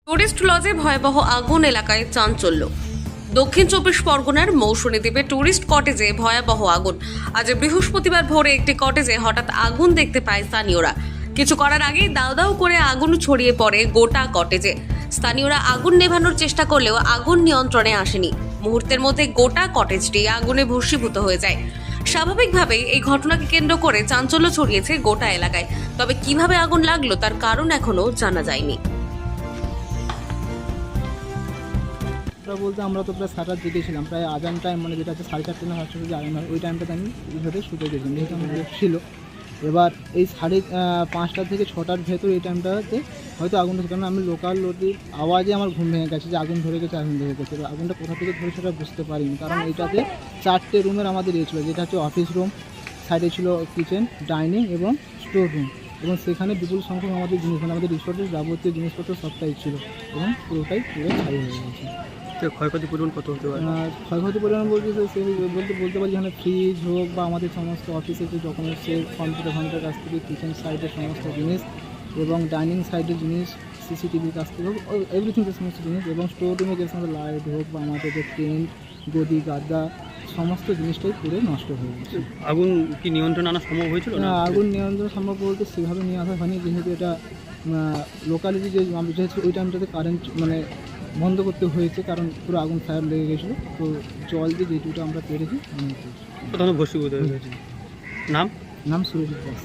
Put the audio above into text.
Tourist লজে ভয়াবহ আগুন, এলাকায় চাঞ্চল্য। দক্ষিণ চব্বিশ পরগনার মৌসুমী দ্বীপে টুরিস্ট কটেজে ভয়াবহ আগুন। আজ বৃহস্পতিবার ভোরে একটি কটেজে হঠাৎ আগুন দেখতে পায় স্থানীয়রা। কিছু করার আগেই দাউ দাউ করে আগুন ছড়িয়ে পড়ে গোটা কটেজে। স্থানীয়রা আগুন নেভানোর চেষ্টা করলেও আগুন নিয়ন্ত্রণে আসেনি। মুহূর্তের মধ্যে গোটা কটেজটি আগুনে ভস্মীভূত হয়ে যায়। স্বাভাবিকভাবেই এই ঘটনাকে কেন্দ্র করে চাঞ্চল্য ছড়িয়েছে গোটা এলাকায়। তবে কিভাবে আগুন লাগলো তার কারণ এখনো জানা যায়নি। বলতে আমরা তো প্রায় 7:30 দিকে ছিলাম, প্রায় আজান টাইম মানে যেটা আছে 4:30 না 5:30 যে আজান হয় ওই টাইমটাতে আমি ভিতরে শুতে গেছিলাম, যেহেতু আমার লেট ছিল। এবার এই 5:30 থেকে 6টার ভেতর এই টাইমটাতে হয়তো আগুনটা, কারণ আমি লোকাল লোকের আওয়াজে আমার ঘুম ভেঙে গেছে যে আগুন ধরে গেছে। এবার আগুনটা কোথা থেকে ধরে সেটা বুঝতে পারিনি, কারণ এইটাতে 4টে রুমের আমাদের ছিল, যেটা হচ্ছে অফিস রুম, সাইডে ছিল কিচেন, ডাইনিং এবং স্টোর রুম, এবং সেখানে বিপুল সংখ্যক আমাদের জিনিস মানে আমাদের রিসোর্টের যাবতীয় জিনিসপত্র সবটাই ছিল এবং পুরোটাই পুরো ছাই হয়ে গেছে। ক্ষয়ক্ষতি পরিমাণ কত হতে পারে? ক্ষয়ক্ষতি পরিমাণ বলতে বলতে পারি, যেখানে ফ্রিজ হোক বা আমাদের সমস্ত অফিসের যে ডকুমেন্টসের কম্পিউটার কাছ থেকে, কিচেন সাইডের সমস্ত জিনিস এবং ডাইনিং সাইডের জিনিস, সিসিটিভির কাছ থেকে হোক, এভরিথিং যে সমস্ত জিনিস, এবং স্টোর রুমে যে সমস্ত লাইট হোক বা আমাদের যে টেন্ট, গদি, গাদা, সমস্ত জিনিসটাই পুরো নষ্ট হয়ে গেছে। আগুন কি নিয়ন্ত্রণ আনা সম্ভব হয়েছিল? না, আগুন নিয়ন্ত্রণ সম্ভব বলতে সেভাবে নিয়ে আসা হয়নি, যেহেতু এটা লোকালিটি যে যেহেতু ওই টাইমটাতে কারেন্ট মানে বন্ধ করতে হয়েছে, কারণ পুরো আগুন ফায়ার লেগে গেছিলো। তো জল দিয়ে যেটুকুটা আমরা পেরেছি প্রথমে ভস্মীভূত হয়ে গেছে। নাম সুরজিৎ দাস।